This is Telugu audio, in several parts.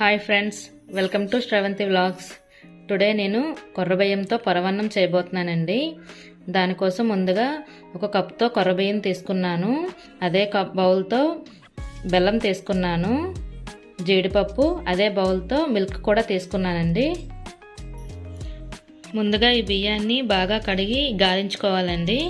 Hi friends, welcome to Sravanthi vlogs. Today నేను కొర్రబియ్యంతో పరవన్నం చేయబోతున్నానండి. దానికోసం ముందుగా ఒక కప్తో కొర్రబియ్యం తీసుకున్నాను. అదే బౌల్తో బెల్లం తీసుకున్నాను. జీడిపప్పు అదే బౌల్తో మిల్క్ కూడా తీసుకున్నానండి. ముందుగా ఈ బియ్యాన్ని బాగా కడిగి గాలించుకోవాలండి.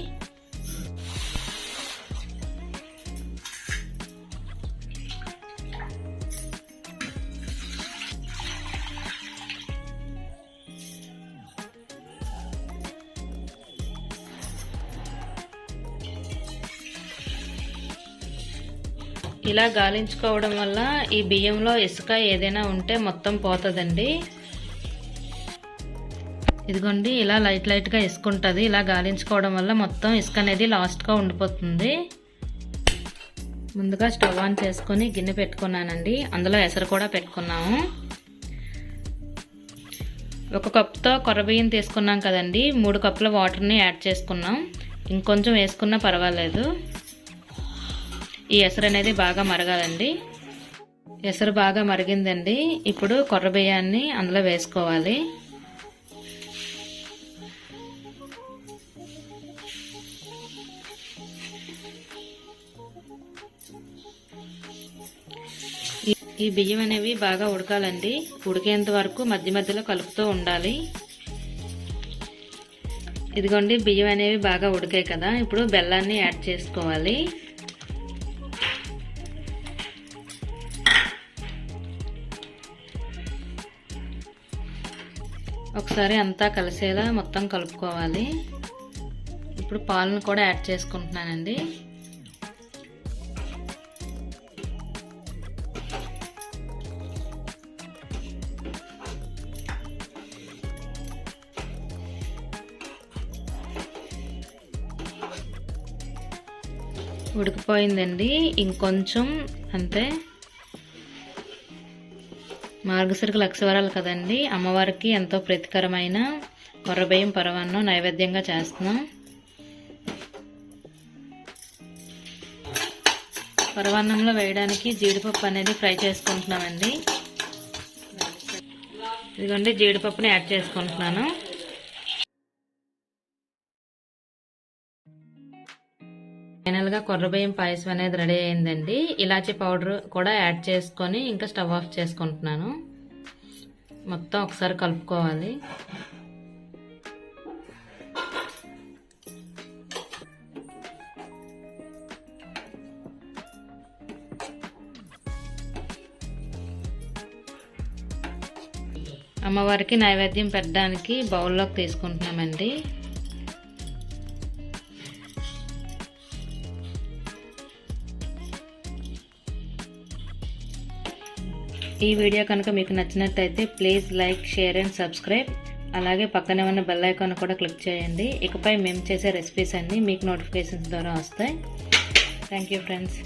ఇలా గాలించుకోవడం వల్ల ఈ బియ్యంలో ఇసుక ఏదైనా ఉంటే మొత్తం పోతుందండి. ఇదిగోండి, ఇలా లైట్గా ఇసుక ఉంటుంది. ఇలా గాలించుకోవడం వల్ల మొత్తం ఇసుక అనేది లాస్ట్గా ఉండిపోతుంది. ముందుగా స్టవ్ ఆన్ చేసుకొని గిన్నె పెట్టుకున్నానండి. అందులో ఎసరు కూడా పెట్టుకున్నాము. ఒక కప్తో కొర్రబియ్యం తీసుకున్నాం కదండి, 3 కప్పుల వాటర్ని యాడ్ చేసుకున్నాం. ఇంకొంచెం వేసుకున్నా పర్వాలేదు. ఈ ఎసరు అనేది బాగా మరగాలండి. ఎసరు బాగా మరిగిందండి. ఇప్పుడు కొర్రబియ్యాన్ని అందులో వేసుకోవాలి. ఈ బియ్యం అనేవి బాగా ఉడకాలండి. ఉడికేంత వరకు మధ్య మధ్యలో కలుపుతూ ఉండాలి. ఇదిగోండి, బియ్యం అనేవి బాగా ఉడికాయి కదా. ఇప్పుడు బెల్లాన్ని యాడ్ చేసుకోవాలి. ఒకసారి అంతా కలిసేలా మొత్తం కలుపుకోవాలి. ఇప్పుడు పాలను కూడా యాడ్ చేసుకుంటున్నానండి. ఉడికిపోయిందండి. ఇంకొంచెం అంతే. మార్గశిర లక్షవారాలు కదండి, అమ్మవారికి ఎంతో ప్రీతికరమైన కొర్రబియ్యం పరవన్నం నైవేద్యంగా చేస్తున్నాం. పరవన్నంలో వేయడానికి జీడిపప్పు అనేది ఫ్రై చేసుకుంటున్నామండి. ఇదిగోండి, జీడిపప్పుని యాడ్ చేసుకుంటున్నాను. ఫైనల్గా కొర్రబియ్యం పాయసం అనేది రెడీ అయిందండి. ఇలాచీ పౌడర్ కూడా యాడ్ చేసుకొని ఇంకా స్టవ్ ఆఫ్ చేసుకుంటున్నాను. మొత్తం ఒకసారి కలుపుకోవాలి. అమ్మవారికి నైవేద్యం పెట్టడానికి బౌల్లోకి తీసుకుంటున్నామండి. ఈ వీడియో కనుక మీకు నచ్చినట్టయితే please like, share and subscribe. అలాగే పక్కనే ఉన్న బెల్ ఐకాన్ కూడా క్లిక్ చేయండి. ఇకపై మేము చేసే రెసిపీస్ అన్నీ మీకు నోటిఫికేషన్స్ ద్వారా వస్తాయి. Thank you friends.